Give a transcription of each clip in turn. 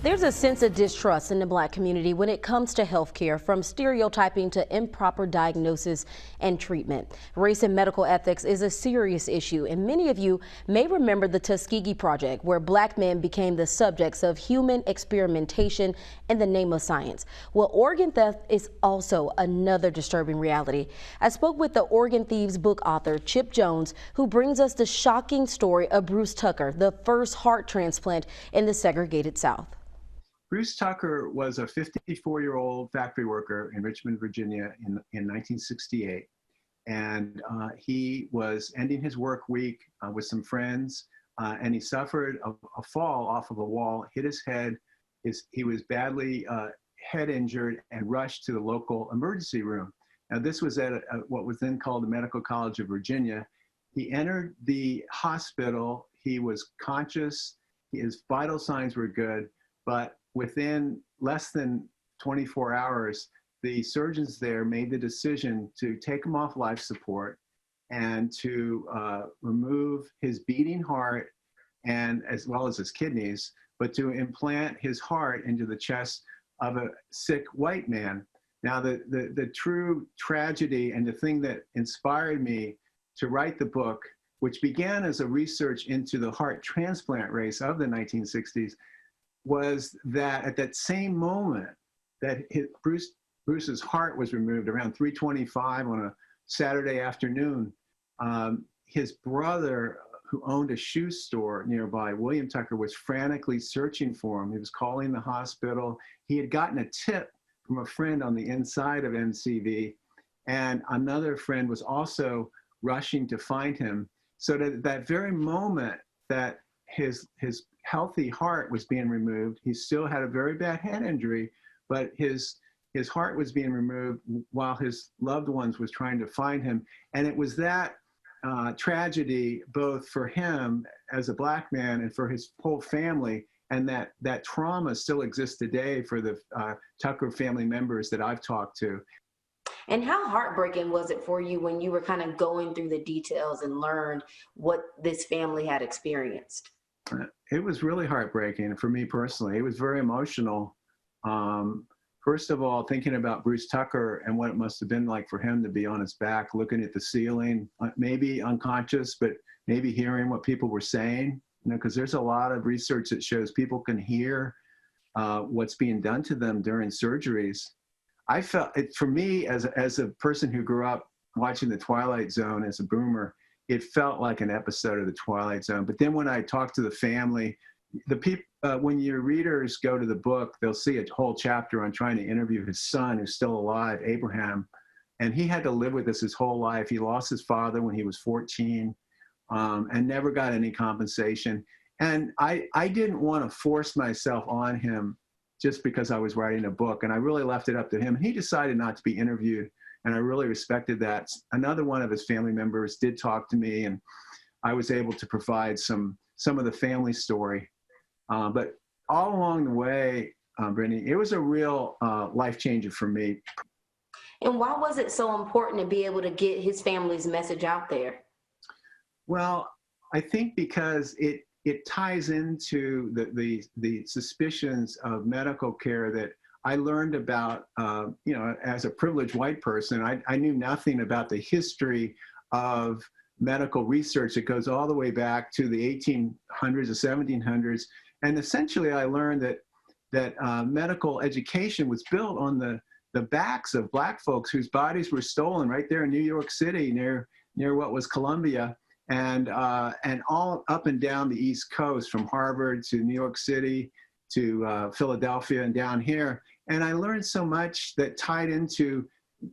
There's a sense of distrust in the Black community when it comes to health care, from stereotyping to improper diagnosis and treatment. Race and medical ethics is a serious issue, and many of you may remember the Tuskegee Project, where Black men became the subjects of human experimentation in the name of science. Well, organ theft is also another disturbing reality. I spoke with the Organ Thieves book author, Chip Jones, who brings us the shocking story of Bruce Tucker, the first heart transplant in the segregated South. Bruce Tucker was a 54-year-old factory worker in Richmond, Virginia in 1968. And he was ending his work week with some friends, and he suffered a fall off of a wall, hit his head. He was badly head injured and rushed to the local emergency room. Now, this was at what was then called the Medical College of Virginia. He entered the hospital. He was conscious. His vital signs were good, but within less than 24 hours, the surgeons there made the decision to take him off life support and to remove his beating heart and as well as his kidneys, but to implant his heart into the chest of a sick white man. Now, the true tragedy and the thing that inspired me to write the book, which began as a research into the heart transplant race of the 1960s, was that at that same moment that Bruce's heart was removed around 3:25 on a Saturday afternoon, his brother, who owned a shoe store nearby, William Tucker, was frantically searching for him. He was calling the hospital. He had gotten a tip from a friend on the inside of MCV, and another friend was also rushing to find him. So that very moment that his healthy heart was being removed, he still had a very bad head injury, but his heart was being removed while his loved ones was trying to find him. And it was that tragedy, both for him as a Black man and for his whole family, and that trauma still exists today for the Tucker family members that I've talked to. And how heartbreaking was it for you when you were kind of going through the details and learned what this family had experienced? It was really heartbreaking for me personally. It was very emotional. First of all, thinking about Bruce Tucker and what it must have been like for him to be on his back, looking at the ceiling, maybe unconscious, but maybe hearing what people were saying, because there's a lot of research that shows people can hear what's being done to them during surgeries. I felt it, for me, as a person who grew up watching The Twilight Zone as a boomer, it felt like an episode of The Twilight Zone. But then when I talked to the family, the people, when your readers go to the book, they'll see a whole chapter on trying to interview his son, who's still alive, Abraham. And he had to live with this his whole life. He lost his father when he was 14 and never got any compensation. And I didn't want to force myself on him just because I was writing a book. And I really left it up to him. He decided not to be interviewed, and I really respected that. Another one of his family members did talk to me, and I was able to provide some of the family story. But all along the way, Brittany, it was a real life changer for me. And why was it so important to be able to get his family's message out there? Well, I think because it ties into the suspicions of medical care that I learned about, as a privileged white person. I knew nothing about the history of medical research that goes all the way back to the 1800s or 1700s. And essentially, I learned that medical education was built on the backs of Black folks whose bodies were stolen right there in New York City, near what was Columbia, and all up and down the East Coast, from Harvard to New York City to Philadelphia and down here. And I learned so much that tied into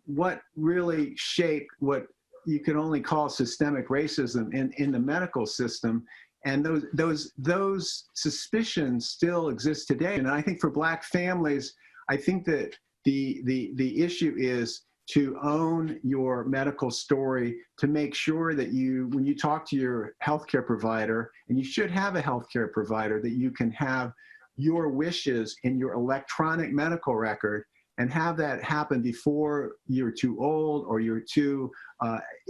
what really shaped what you could only call systemic racism in the medical system. And those suspicions still exist today. And I think for Black families, I think that the issue is to own your medical story, to make sure that when you talk to your healthcare provider, and you should have a healthcare provider, that you can have your wishes in your electronic medical record and have that happen before you're too old or you're too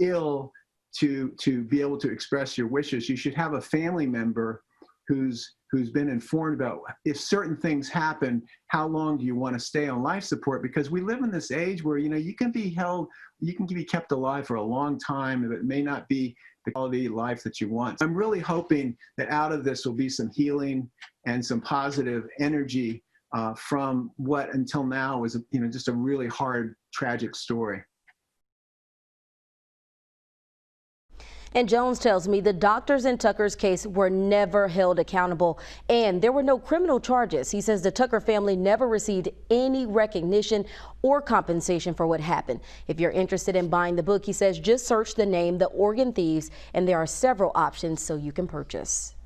ill to be able to express your wishes. You should have a family member who's been informed about if certain things happen, how long do you want to stay on life support? Because we live in this age where, you can be kept alive for a long time, but it may not be the quality of life that you want. I'm really hoping that out of this will be some healing and some positive energy from what until now was, just a really hard, tragic story. And Jones tells me the doctors in Tucker's case were never held accountable and there were no criminal charges. He says the Tucker family never received any recognition or compensation for what happened. If you're interested in buying the book, he says just search the name The Organ Thieves, and there are several options so you can purchase.